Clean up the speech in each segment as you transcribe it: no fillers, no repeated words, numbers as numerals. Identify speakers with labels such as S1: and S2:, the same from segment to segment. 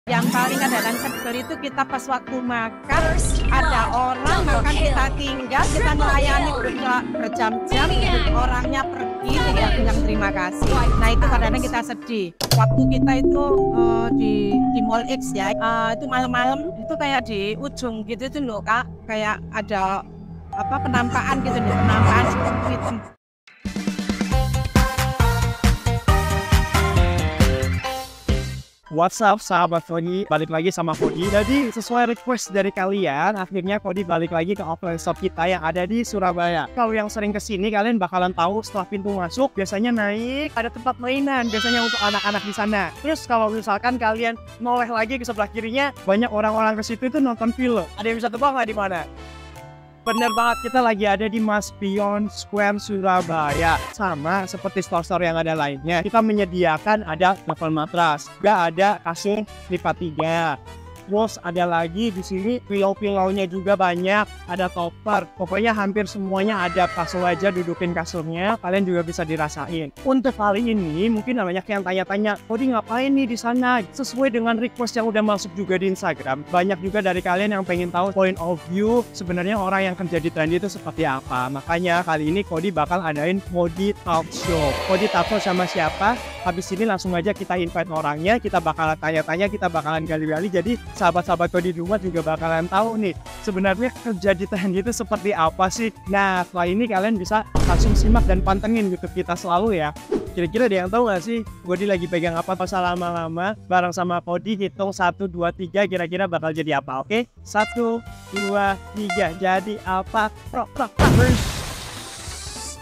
S1: Yang paling kadang sebel itu kita pas waktu makan, ada orang makan kita tinggal, kita melayani berjam-jam, orangnya pergi tidak bilang terima kasih. Nah itu kadang-kadang kita sedih. Waktu kita itu di Mall X ya, itu malam-malam itu kayak di ujung gitu tuh loh Kak, kayak ada penampakan gitu loh, penampakan seperti itu.
S2: What's up sahabat Kodi, balik lagi sama Kodi. Jadi sesuai request dari kalian, akhirnya Kodi balik lagi ke offline shop kita yang ada di Surabaya. Kalau yang sering kesini kalian bakalan tahu setelah pintu masuk biasanya naik ada tempat mainan, biasanya untuk anak-anak di sana. Terus kalau misalkan kalian noleh lagi ke sebelah kirinya, banyak orang-orang ke situ itu nonton film. Ada yang bisa tebak nggak di mana? Bener banget, kita lagi ada di Maspion Square Surabaya. Sama seperti store-store yang ada lainnya, kita menyediakan ada level matras, juga ada kasur lipat 3. Terus ada lagi di sini pillow-pillownya juga banyak, ada topper. Pokoknya hampir semuanya ada, langsung aja dudukin kasurnya, kalian juga bisa dirasain. Untuk kali ini mungkin banyak yang tanya-tanya, Kodi ngapain nih di sana? Sesuai dengan request yang udah masuk juga di Instagram, banyak juga dari kalian yang pengen tahu point of view sebenarnya orang yang kerja di Trendy itu seperti apa. Makanya kali ini Kodi bakal adain Kodi Talk Show. Kodi Talk Show sama siapa? Habis ini langsung aja kita invite orangnya, kita bakalan tanya-tanya, kita bakalan gali-gali. Jadi sahabat-sahabat Kodi di rumah juga bakalan tahu nih sebenarnya kerja di Trendy itu seperti apa sih. Nah setelah ini kalian bisa langsung simak dan pantengin YouTube kita selalu ya. Kira-kira ada yang tahu nggak sih Kodi lagi pegang apa? Pas lama-lama bareng sama Kodi hitung 1, 2, 3 kira-kira bakal jadi apa, oke? 1, 2, 3 jadi apa?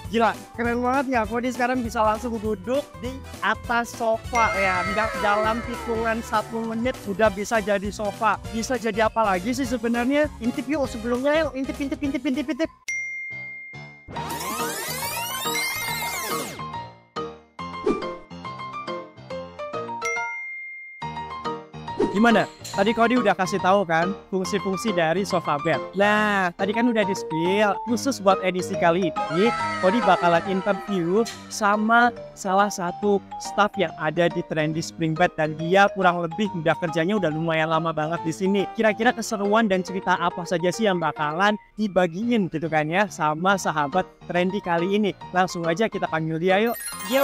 S2: Gila, keren banget ya. Kodi sekarang bisa langsung duduk di atas sofa ya. Nggak dalam hitungan 1 menit udah bisa jadi sofa. Bisa jadi apa lagi sih sebenarnya? Intip yuk sebelumnya yuk. Intip. Gimana? Tadi Kodi udah kasih tahu kan fungsi-fungsi dari sofa bed. Nah, tadi kan udah di-spill. Khusus buat edisi kali ini, Kodi bakalan interview sama salah satu staff yang ada di Trendy Spring Bed dan dia kurang lebih udah kerjanya udah lumayan lama banget di sini. Kira-kira keseruan dan cerita apa saja sih yang bakalan dibagiin gitu kan ya sama sahabat Trendy kali ini. Langsung aja kita panggil dia yuk. Yo,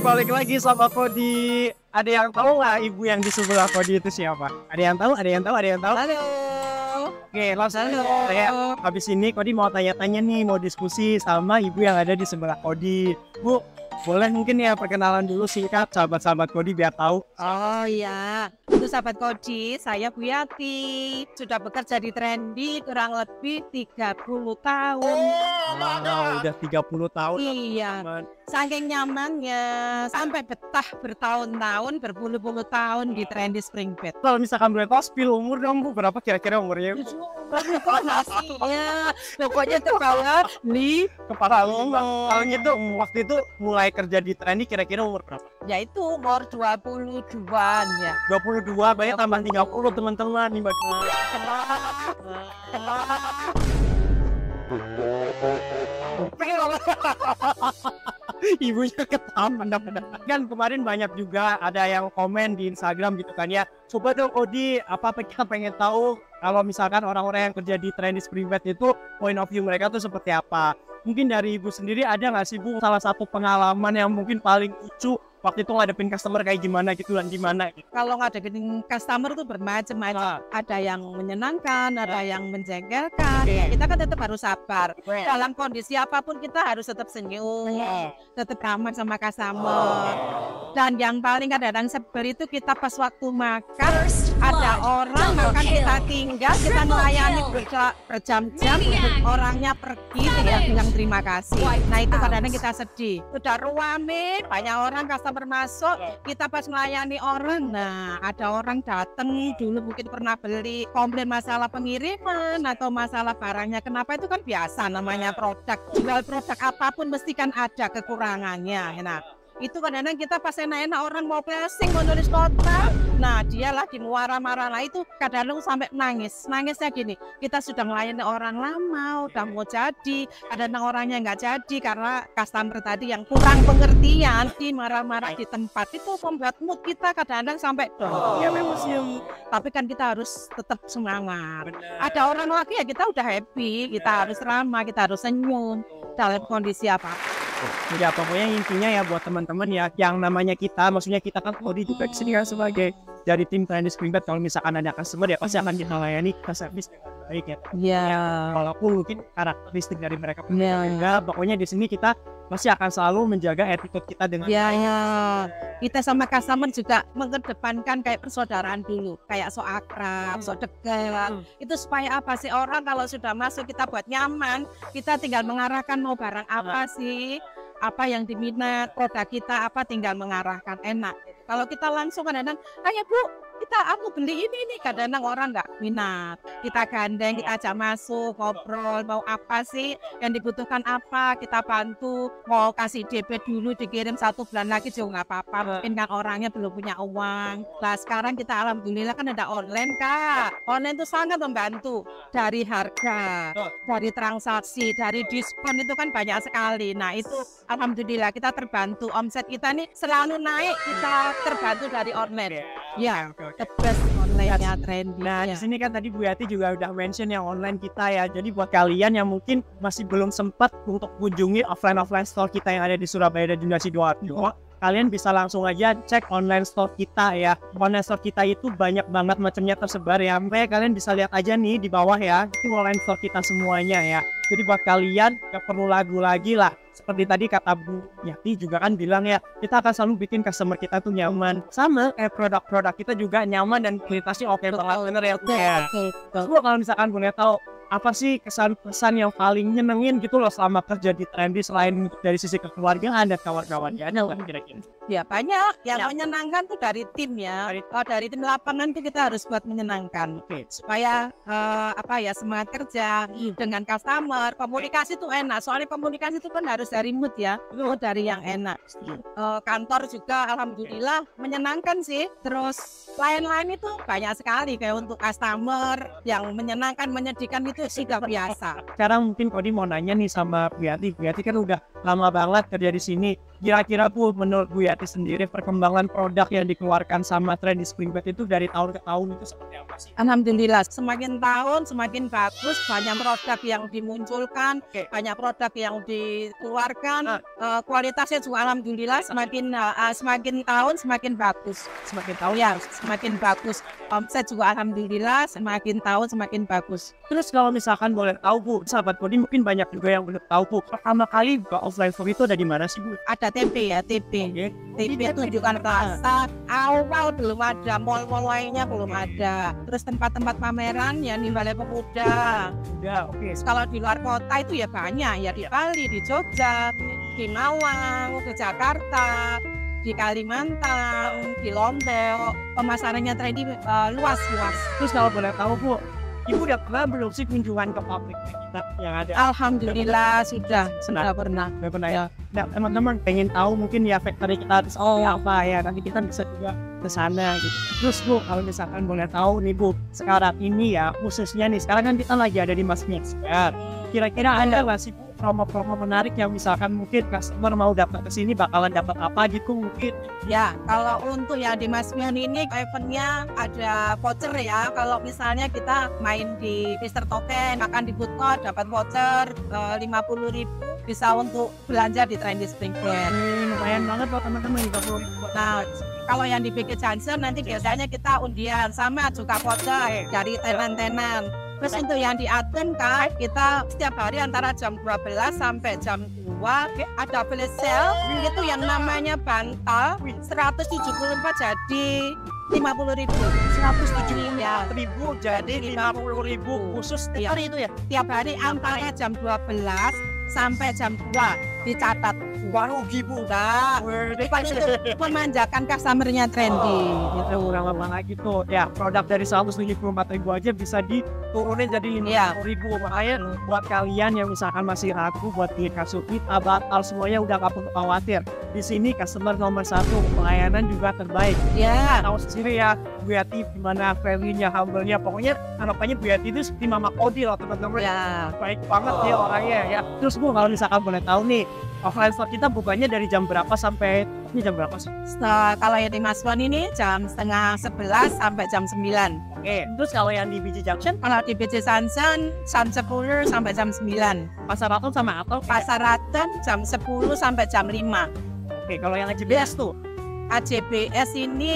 S2: balik lagi sama Kodi. Ada yang tahu nggak ibu yang di sebelah Kodi itu siapa? Ada yang tahu?
S1: Halo.
S2: Oke, langsung aja. Habis ini Kodi mau tanya-tanya nih, mau diskusi sama ibu yang ada di sebelah Kodi. Bu, boleh mungkin ya perkenalan dulu singkat sahabat-sahabat Kodi biar tahu.
S1: Oh iya, untuk sahabat Kodi, saya Bu Yati. Sudah bekerja di Trendy kurang lebih 30 tahun.
S2: Wow, udah 30 tahun.
S1: Iya, saking nyamannya sampai betah bertahun-tahun, berpuluh-puluh tahun di Trendy Spring Bed.
S2: Kalau misalkan boleh tahu spill umur dong Bu, berapa kira-kira umurnya?
S1: Ya, pokoknya kepala di
S2: Kepala lu. Kalau gitu waktu itu mulai kerja di Trendy kira-kira umur berapa?
S1: ya itu umur 22-an ya.
S2: 22, banyak tambah 30 teman-teman nih Mbak. Ibunya ketawa kan kemarin banyak juga ada yang komen di Instagram gitu kan ya. Coba dong Kodi, kita pengen tahu kalau misalkan orang-orang yang kerja di Trendy Spring Bed itu point of view mereka tuh seperti apa. Mungkin dari ibu sendiri ada nggak sih Bu salah satu pengalaman yang mungkin paling lucu waktu itu ngadepin customer kayak gimana gitu dan gimana gitu.
S1: Kalau ngadepin customer tuh bermacam-macam. Ada yang menyenangkan, ada yang menjengkelkan. Kita kan tetap harus sabar. Dalam kondisi apapun kita harus tetap senyum, tetap ramah sama customer. Dan yang paling kadang sebel itu kita pas waktu makan, ada orang makan kita tinggal, kita melayani berjam-jam, orangnya pergi tidak bilang terima kasih. Nah itu kadang-kadang kita sedih. Udah ruame, banyak orang customer masuk, kita pas melayani orang, nah ada orang datang dulu mungkin pernah beli, komplain masalah pengiriman atau masalah barangnya. Kenapa? Itu kan biasa namanya produk. Jual produk apapun mesti kan ada kekurangannya. Nah Itu kadang-kadang kita pas enak-enak orang mau passing, mau nulis kota, nah dia lagi marah-marah lah, itu kadang-kadang sampai nangisnya gini, kita sudah melayani orang lama, udah mau jadi, kadang-kadang orangnya nggak jadi karena customer tadi yang kurang pengertian, di marah-marah di tempat, itu membuat mood kita kadang-kadang sampai
S2: ya memang sih.
S1: tapi kan kita harus tetap semangat. Ada orang lagi ya kita udah happy, kita harus ramah, kita harus senyum dalam kondisi apa.
S2: Ya pokoknya intinya ya buat teman-teman ya, yang namanya kita, maksudnya kita kan Kodi juga kesini kan sebagai dari tim Trendy Springbed. Kalau misalkan ada customer ya pasti akan kita layani, kita service dengan baik ya.
S1: Iya.
S2: Walaupun mungkin karakteristik dari mereka enggak, pokoknya di sini kita masih akan selalu menjaga attitude kita dengan
S1: Kita sama customer juga mengedepankan kayak persaudaraan dulu, kayak so akrab, so dekat. Itu supaya apa sih, orang kalau sudah masuk kita buat nyaman, kita tinggal mengarahkan mau barang apa sih, apa yang diminat produk kita, apa tinggal mengarahkan, enak. Kalau kita langsung kadang-kadang, kayak Bu, aku beli ini kadang-kadang orang nggak minat. Kita gandeng, kita ajak masuk, ngobrol, mau apa sih, yang dibutuhkan apa, kita bantu. Mau kasih DP dulu, dikirim 1 bulan lagi juga nggak apa-apa. Mungkin kan orangnya belum punya uang. Nah sekarang kita alhamdulillah kan ada online Kak. Online itu sangat membantu. Dari harga, dari transaksi, dari diskon itu kan banyak sekali. Nah itu alhamdulillah kita terbantu. Omset kita nih selalu naik, kita terbantu dari online. Ya, the best online-nya Trendy.
S2: Nah, di sini kan tadi Bu Yati juga udah mention yang online kita ya. Jadi buat kalian yang mungkin masih belum sempat untuk kunjungi offline store kita yang ada di Surabaya dan juga Sidoarjo, kalian bisa langsung aja cek online store kita ya. Online store kita itu banyak banget macamnya tersebar ya. Sampai kalian bisa lihat aja nih di bawah ya. Itu online store kita semuanya ya. Jadi buat kalian gak perlu ragu lagi lah. Seperti tadi kata Bu Yati juga kan bilang ya, kita akan selalu bikin customer kita tuh nyaman. Sama kayak produk-produk kita juga nyaman dan kualitasnya oke banget, bener ya. Terus kalau misalkan boleh tahu, apa sih kesan-kesan yang paling nyenengin gitu loh selama kerja di Trendy, selain dari sisi kekeluargaan dan kawan-kawannya, ada nggak kira-kira?
S1: Ya banyak yang menyenangkan tuh dari tim ya. Dari tim lapangan tuh kita harus buat menyenangkan supaya semangat kerja dengan customer, komunikasi tuh enak. Soalnya komunikasi itu kan harus dari mood ya, mood dari yang enak. Kantor juga alhamdulillah menyenangkan sih. Terus lain-lain itu banyak sekali, kayak untuk customer yang menyenangkan, menyedihkan itu sudah biasa.
S2: Sekarang mungkin Kodi mau nanya nih sama Bu Yati. Bu Yati kan udah lama banget kerja di sini. Kira-kira Bu, menurut Bu Yati sendiri perkembangan produk yang dikeluarkan sama Trendy Springbed itu dari tahun ke tahun itu seperti apa sih?
S1: Alhamdulillah, semakin tahun semakin bagus, banyak produk yang dimunculkan, banyak produk yang dikeluarkan, kualitasnya juga alhamdulillah semakin tahun semakin bagus. Semakin tahun ya semakin bagus. Omset juga alhamdulillah semakin tahun semakin bagus.
S2: Terus kalau misalkan boleh tahu Bu, sahabat Kodi mungkin banyak juga yang belum tahu Bu, pertama kali buka offline store itu ada di mana sih Bu?
S1: Ada TP ya, TP. TP tunjukkan rasa, awal belum ada, mall-mall lainnya belum ada. Terus tempat-tempat pameran ya di Balai Pemuda. Kalau di luar kota itu ya banyak, ya di Bali, di Jogja, di Malang, di Jakarta, di Kalimantan, di Lombok. Pemasarannya Trendy luas-luas.
S2: Terus kalau boleh tahu Bu, Ibu udah pernah belum sih kunjungan ke pabrik kita yang ada?
S1: Alhamdulillah sudah pernah.
S2: Udah pernah ya. Nah, teman-teman pengen tahu mungkin ya factory kita apa ya, nanti kita bisa juga ke sana gitu. Terus Bu, kalau misalkan boleh tahu nih Bu, sekarang ini ya khususnya nih, sekarang kan kita lagi ada di Masnya Expert. Kira-kira ada nggak sih promo-promo menarik yang misalkan mungkin customer mau dapat ke sini bakalan dapat apa gitu mungkin?
S1: Ya, kalau untuk ya di Masmion ini eventnya ada voucher ya. Kalau misalnya kita main di Mr. Token, makan di food court dapat voucher 50.000 bisa untuk belanja di Trendy Springbed.
S2: Lumayan banget buat teman-teman 50.000.
S1: Nah, kalau yang di Big Johnson nanti biasanya kita undian sama juga voucher dari tenan-tenan. Terus untuk yang di Aten Kak, kita setiap hari antara jam 12 sampai jam 2 ada flash sale, itu yang namanya bantal 174 jadi 50.000.
S2: 174.000 jadi 50.000 khusus hari itu ya?
S1: Tiap hari antara jam 12 sampai jam 2 dicatat
S2: Baru gitu.
S1: Nah, memanjakan customernya trendy
S2: Itu lama-lama gitu. Ya, produk dari 174.000 aja bisa diturunin jadi 50.000. Makanya buat kalian yang misalkan masih ragu buat beli kasur kita batal semuanya, udah gak perlu khawatir. Di sini customer nomor 1, pelayanan juga terbaik.
S1: ya.
S2: Tahu sendiri ya, Bu Yati gimana value-nya, humble-nya. Pokoknya harapannya Bu Yati itu seperti Mama Kodi loh teman-teman.
S1: Ya.
S2: Baik banget ya orangnya ya. Terus Bu, kalau misalkan boleh tahu nih, offline store kita bukanya dari jam berapa sampai ini jam berapa sih?
S1: Kalau yang di Maswan ini jam setengah 11 sampai jam 9.
S2: Oke, terus kalau yang di BJ Junction,
S1: Kalau di BJ Sansan jam 10 sampai jam 9.
S2: Pasar Raton sama Atok.
S1: Pasar Raton jam 10 sampai jam 5.
S2: Oke, kalau yang AJBS tuh?
S1: AJBS ini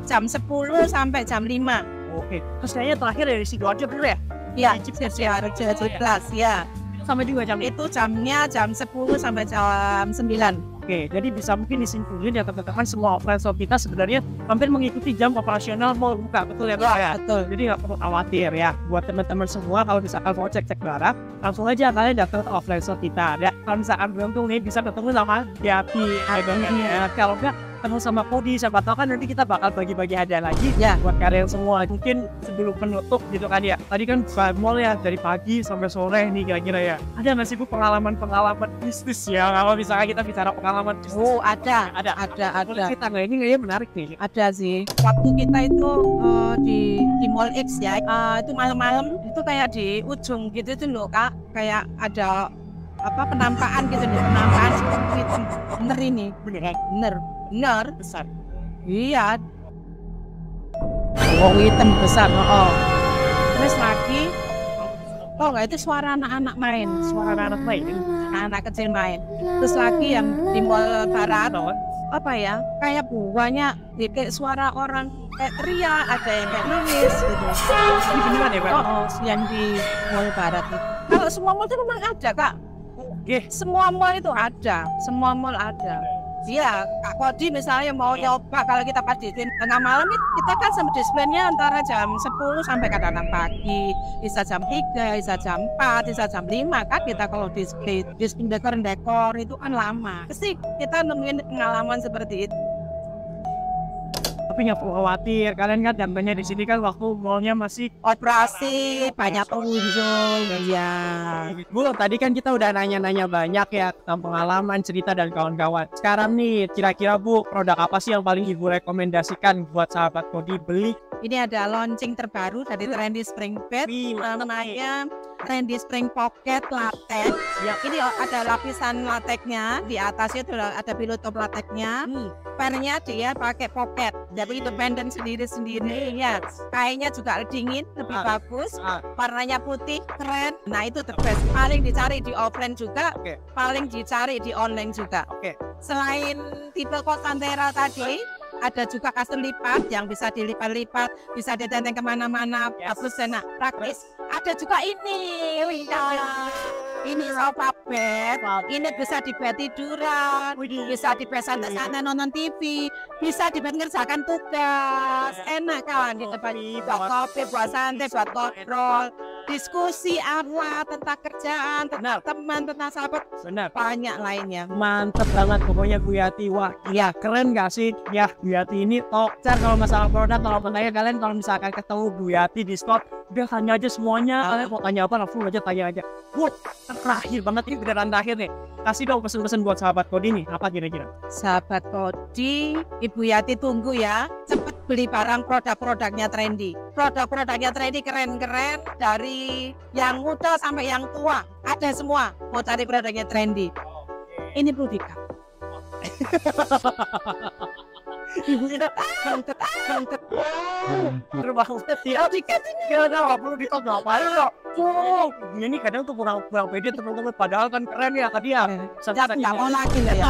S1: jam 10 sampai jam 5.
S2: Oke, terus kayaknya terakhir dari Sidoarjo dulu ya?
S1: Ya,
S2: Di
S1: Sidoarjo 11 ya.
S2: Sama juga jam
S1: Itu jamnya jam 10 sampai jam 9.
S2: Oke, jadi bisa mungkin disimpulin ya teman-teman, semua offline shop kita sebenarnya hampir mengikuti jam operasional mall buka, betul ya Mbak?
S1: Ya, betul.
S2: Jadi nggak perlu khawatir ya. Buat teman-teman semua kalau misalkan mau cek-cek barang, langsung aja kalian datang ke offline shop kita. Ya, kalau misalkan beruntung nih bisa ketemu sama Yati, ya. Kalau nggak ketemu sama Kodi, siapa tahu kan nanti kita bakal bagi-bagi hadiah lagi
S1: Ya.
S2: buat kalian semua. Mungkin sebelum penutup gitu kan ya. Tadi kan buka mall ya dari pagi sampai sore nih kira-kira ya. Ada nggak sih Bu pengalaman-pengalaman bisnis ya? Kalau misalnya kita bicara pengalaman bisnis.
S1: Oh, ada.
S2: Boleh cerita nggak? Ini kayaknya menarik nih.
S1: Ada sih. Waktu kita itu di Mall X ya, itu malam-malam itu kayak di ujung gitu tuh loh Kak, kayak ada penampakan gitu nih, penampakan seperti itu. Bener ini, bener.
S2: Besar.
S1: Iya. Wong hitam besar, Terus lagi, nggak itu suara anak-anak main, anak kecil main. Terus lagi yang di Mall Barat, kayak buahnya, kayak suara orang kayak teriak, ada yang kayak nangis gitu.
S2: Ini beneran ya Pak?
S1: Yang di Mall Barat itu. Kalau semua mall itu memang ada Kak.
S2: Oke.
S1: Semua mall itu ada, semua mall ada. Iya, Kak Kodi misalnya mau nyoba, kalau kita pas di tengah malam itu kita kan sama displaynya antara jam 10 sampai kadang-kadang pagi, bisa jam 3, bisa jam 4, bisa jam 5 kan kita kalau display dekor itu kan lama. Pasti kita nemuin pengalaman seperti itu.
S2: Tapi nggak perlu khawatir, kalian kan dampaknya di sini kan waktu mallnya masih
S1: Operasi, banyak pengunjung, ya.
S2: Bu, tadi kan kita udah nanya-nanya banyak ya tentang pengalaman, cerita dan kawan-kawan. Sekarang nih, kira-kira Bu, produk apa sih yang paling Ibu rekomendasikan buat sahabat Kodi beli?
S1: Ini ada launching terbaru dari Trendy Spring Bed, namanya Trendy Spring Pocket Latex. Ini ada lapisan lateknya, di atasnya itu ada pilot top lateknya. Pernya dia pakai pocket, jadi independen sendiri-sendiri ya. Kainnya juga dingin, lebih bagus. Warnanya putih, keren. Nah itu the best. Paling dicari di offline juga, paling dicari di online juga. Selain tipe Cosantera tadi, ada juga kasur lipat yang bisa dilipat-lipat, bisa ditenteng kemana-mana, bagus enak, praktis. Ada juga ini sofa bed, ini bisa di bed tiduran, bisa di bed santai-santai nonton TV, bisa di bed ngerjakan tugas, enak kan di tempat buat kopi, buat santai, buat ngobrol, diskusi apa tentang kerjaan, tentang teman, tentang sahabat, banyak lainnya.
S2: Mantep banget pokoknya Bu Yati. Wah, iya keren gak sih? Ya, Bu Yati ini tokcer kalau masalah produk. Kalau tanya kalian kalau misalkan ketemu Bu Yati di store, udah tanya aja semuanya. Kalian mau tanya apa langsung aja tanya aja. Bu, terakhir banget ini beneran terakhir nih. Kasih dong pesan-pesan buat sahabat Kodi nih. Apa kira-kira?
S1: Sahabat Kodi, Ibu Yati tunggu ya. Cepet beli barang produk-produknya Trendy. Produk-produknya Trendy keren-keren, dari yang muda sampai yang tua. Ada semua. Mau cari produknya Trendy. Ini Prodika. Ibu kita mantep.
S2: Terima kasih ya. Gak perlu ditolong ngapain loh. Ini kadang tuh kurang pede teman-teman. Padahal kan keren ya tadi ya.
S1: Nggak mau lagi lah ya.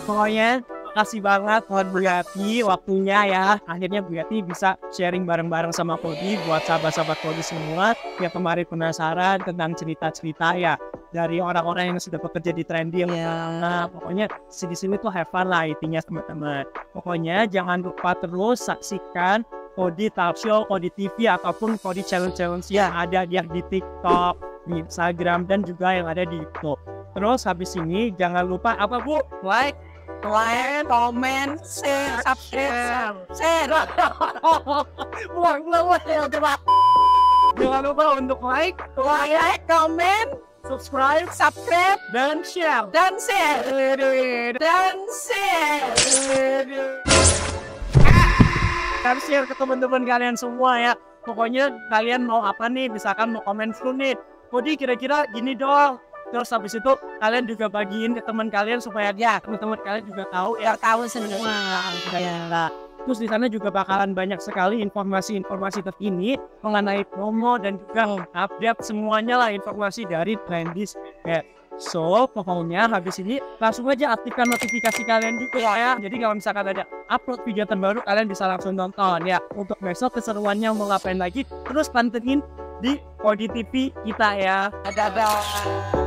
S2: Pokoknya kasih banget buat Bu Yati waktunya ya. Akhirnya Bu Yati bisa sharing bareng-bareng sama Kodi buat sahabat-sahabat Kodi semua yang kemarin penasaran tentang cerita-cerita ya dari orang-orang yang sudah bekerja di Trendy. Nah, pokoknya di sini tuh have fun lah intinya teman-teman. Pokoknya jangan lupa terus saksikan Kodi Talk Show, Kodi TV ataupun Kodi challenge yang ada di TikTok, di Instagram dan juga yang ada di YouTube. Terus habis ini jangan lupa apa Bu?
S1: Like, comment, share, subscribe, share.
S2: Jangan lupa untuk like,
S1: comment,
S2: subscribe, dan share.
S1: dan share.
S2: Dan share ke teman-teman kalian semua ya. Pokoknya kalian mau apa nih, misalkan mau komen dulu nih, Kodi kira-kira gini dong. Terus habis itu kalian juga bagiin ke teman kalian supaya ya teman-teman kalian juga tahu ya.
S1: Tahu semua.
S2: Kayak terus di sana juga bakalan banyak sekali informasi-informasi terkini mengenai promo dan juga update semuanya lah informasi dari Trendy Skincare. So, pokoknya habis ini langsung aja aktifkan notifikasi kalian juga ya. Jadi kalau misalkan ada upload video terbaru, kalian bisa langsung nonton ya. Untuk besok keseruannya mau ngapain lagi, terus pantengin di Kodi TV kita ya.
S1: Dadah.